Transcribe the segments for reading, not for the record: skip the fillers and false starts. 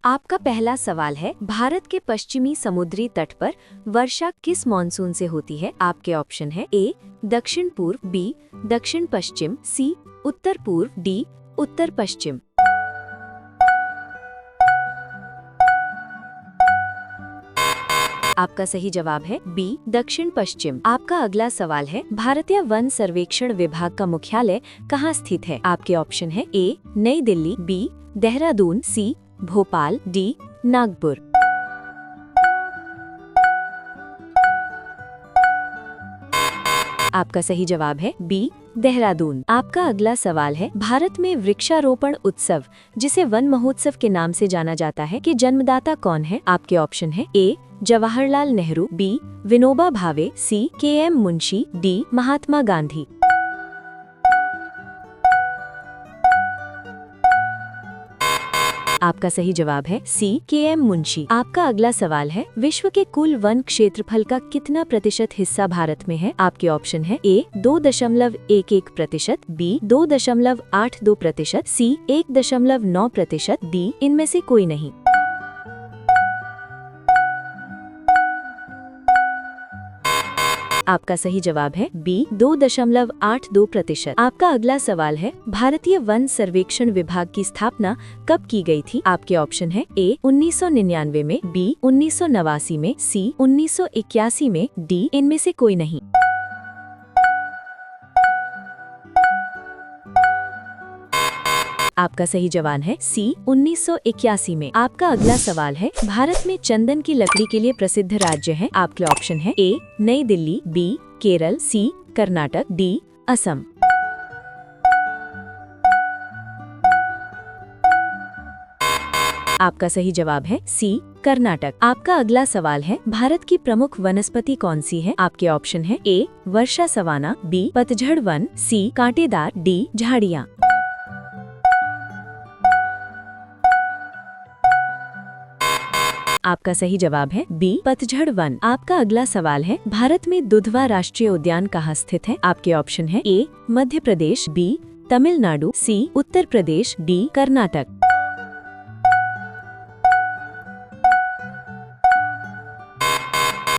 आपका पहला सवाल है, भारत के पश्चिमी समुद्री तट पर वर्षा किस मानसून से होती है? आपके ऑप्शन है ए दक्षिण पूर्व, बी दक्षिण पश्चिम, सी उत्तर पूर्व, डी उत्तर पश्चिम। आपका सही जवाब है बी दक्षिण पश्चिम। आपका अगला सवाल है, भारतीय वन सर्वेक्षण विभाग का मुख्यालय कहाँ स्थित है? आपके ऑप्शन है ए नई दिल्ली, बी देहरादून, सी भोपाल, डी नागपुर। आपका सही जवाब है बी देहरादून। आपका अगला सवाल है, भारत में वृक्षारोपण उत्सव जिसे वन महोत्सव के नाम से जाना जाता है के जन्मदाता कौन है? आपके ऑप्शन है ए जवाहरलाल नेहरू, बी विनोबा भावे, सी के.एम. मुंशी, डी महात्मा गांधी। आपका सही जवाब है सी के.एम. मुंशी। आपका अगला सवाल है, विश्व के कुल वन क्षेत्रफल का कितना प्रतिशत हिस्सा भारत में है? आपके ऑप्शन है ए 2.11%, बी 2.82%, सी 1.9%, डी इनमें से कोई नहीं। आपका सही जवाब है बी 2.82%। आपका अगला सवाल है, भारतीय वन सर्वेक्षण विभाग की स्थापना कब की गई थी? आपके ऑप्शन है ए 1999 में, बी 1989 में, सी 1981 में, डी इनमें से कोई नहीं। आपका सही जवाब है सी 1981 में। आपका अगला सवाल है, भारत में चंदन की लकड़ी के लिए प्रसिद्ध राज्य है? आपके ऑप्शन है ए नई दिल्ली, बी केरल, सी कर्नाटक, डी असम। आपका सही जवाब है सी कर्नाटक। आपका अगला सवाल है, भारत की प्रमुख वनस्पति कौन सी है? आपके ऑप्शन है ए वर्षा सवाना, बी पतझड़ वन, सी कांटेदार, डी झाड़ियाँ। आपका सही जवाब है बी पतझड़ वन। आपका अगला सवाल है, भारत में दुधवा राष्ट्रीय उद्यान कहाँ स्थित है? आपके ऑप्शन है ए मध्य प्रदेश, बी तमिलनाडु, सी उत्तर प्रदेश, डी कर्नाटक।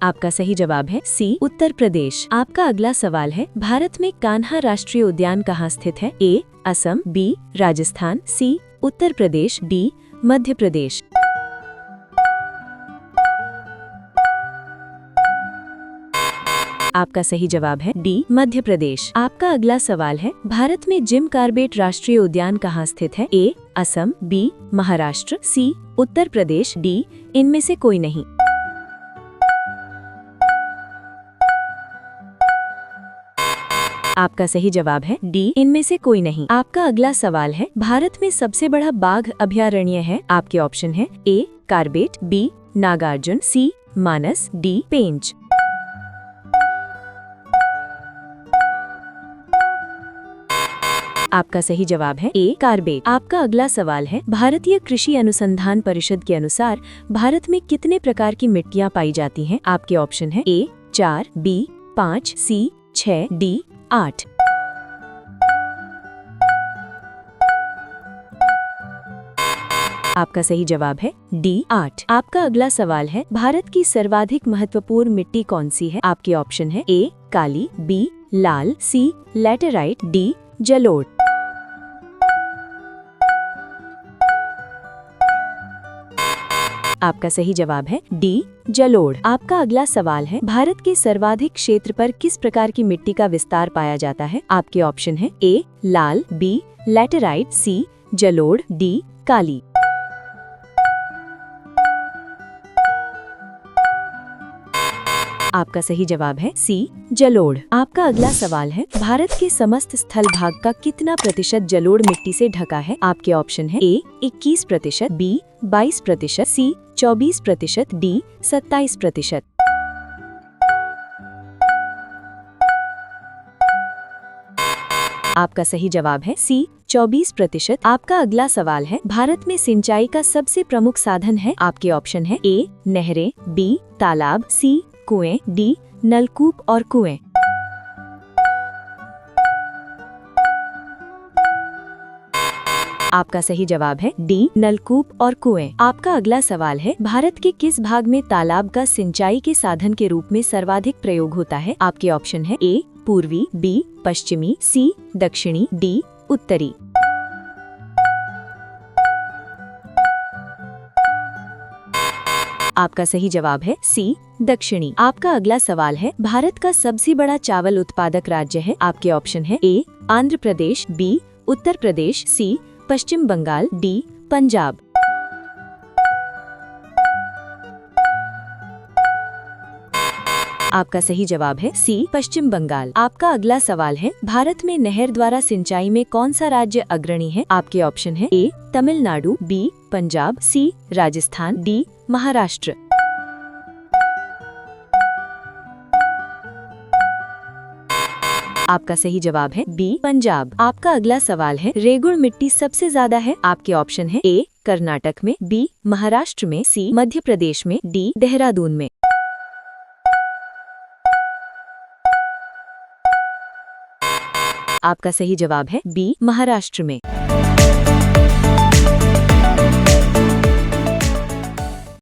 आपका सही जवाब है सी उत्तर प्रदेश। आपका अगला सवाल है, भारत में कान्हा राष्ट्रीय उद्यान कहाँ स्थित है? ए असम, बी राजस्थान, सी उत्तर प्रदेश, डी मध्य प्रदेश। आपका सही जवाब है डी मध्य प्रदेश। आपका अगला सवाल है, भारत में जिम कार्बेट राष्ट्रीय उद्यान कहाँ स्थित है? ए असम, बी महाराष्ट्र, सी उत्तर प्रदेश, डी इनमें से कोई नहीं। आपका सही जवाब है डी इनमें से कोई नहीं। आपका अगला सवाल है, भारत में सबसे बड़ा बाघ अभयारण्य है? आपके ऑप्शन है ए कार्बेट, बी नागार्जुन, सी मानस, डी पेंच। आपका सही जवाब है ए कार्बेट। आपका अगला सवाल है, भारतीय कृषि अनुसंधान परिषद के अनुसार भारत में कितने प्रकार की मिट्टियाँ पाई जाती हैं? आपके ऑप्शन है ए 4, बी 5, सी 6, डी 8। आपका सही जवाब है डी 8। आपका अगला सवाल है, भारत की सर्वाधिक महत्वपूर्ण मिट्टी कौन सी है? आपके ऑप्शन है ए काली, बी लाल, सी लैटेराइट, डी जलोढ़। आपका सही जवाब है डी जलोढ़। आपका अगला सवाल है, भारत के सर्वाधिक क्षेत्र पर किस प्रकार की मिट्टी का विस्तार पाया जाता है? आपके ऑप्शन है ए लाल, बी लैटेराइट, सी जलोढ़, डी काली। आपका सही जवाब है सी जलोढ़। आपका अगला सवाल है, भारत के समस्त स्थल भाग का कितना प्रतिशत जलोढ़ मिट्टी से ढका है? आपके ऑप्शन है ए 21%, बी 22%, सी 24%, डी 27%। आपका सही जवाब है सी 24%। आपका अगला सवाल है, भारत में सिंचाई का सबसे प्रमुख साधन है? आपके ऑप्शन है ए नहरें, बी तालाब, सी कुएं, डी नलकूप और कुएं। आपका सही जवाब है डी, नलकूप और कुएं। आपका अगला सवाल है, भारत के किस भाग में तालाब का सिंचाई के साधन के रूप में सर्वाधिक प्रयोग होता है? आपके ऑप्शन है ए, पूर्वी, बी, पश्चिमी, सी, दक्षिणी, डी, उत्तरी। आपका सही जवाब है सी, दक्षिणी। आपका अगला सवाल है, भारत का सबसे बड़ा चावल उत्पादक राज्य है? आपके ऑप्शन है ए, आंध्र प्रदेश, बी, उत्तर प्रदेश, सी, पश्चिम बंगाल, डी, पंजाब। आपका सही जवाब है सी, पश्चिम बंगाल। आपका अगला सवाल है, भारत में नहर द्वारा सिंचाई में कौन सा राज्य अग्रणी है? आपके ऑप्शन है ए, तमिलनाडु, बी, पंजाब, सी, राजस्थान, डी, महाराष्ट्र। आपका सही जवाब है बी, पंजाब। आपका अगला सवाल है, रेगुड़ मिट्टी सबसे ज्यादा है? आपके ऑप्शन है ए, कर्नाटक में, बी, महाराष्ट्र में, सी, मध्य प्रदेश में, डी, देहरादून में। आपका सही जवाब है बी, महाराष्ट्र में।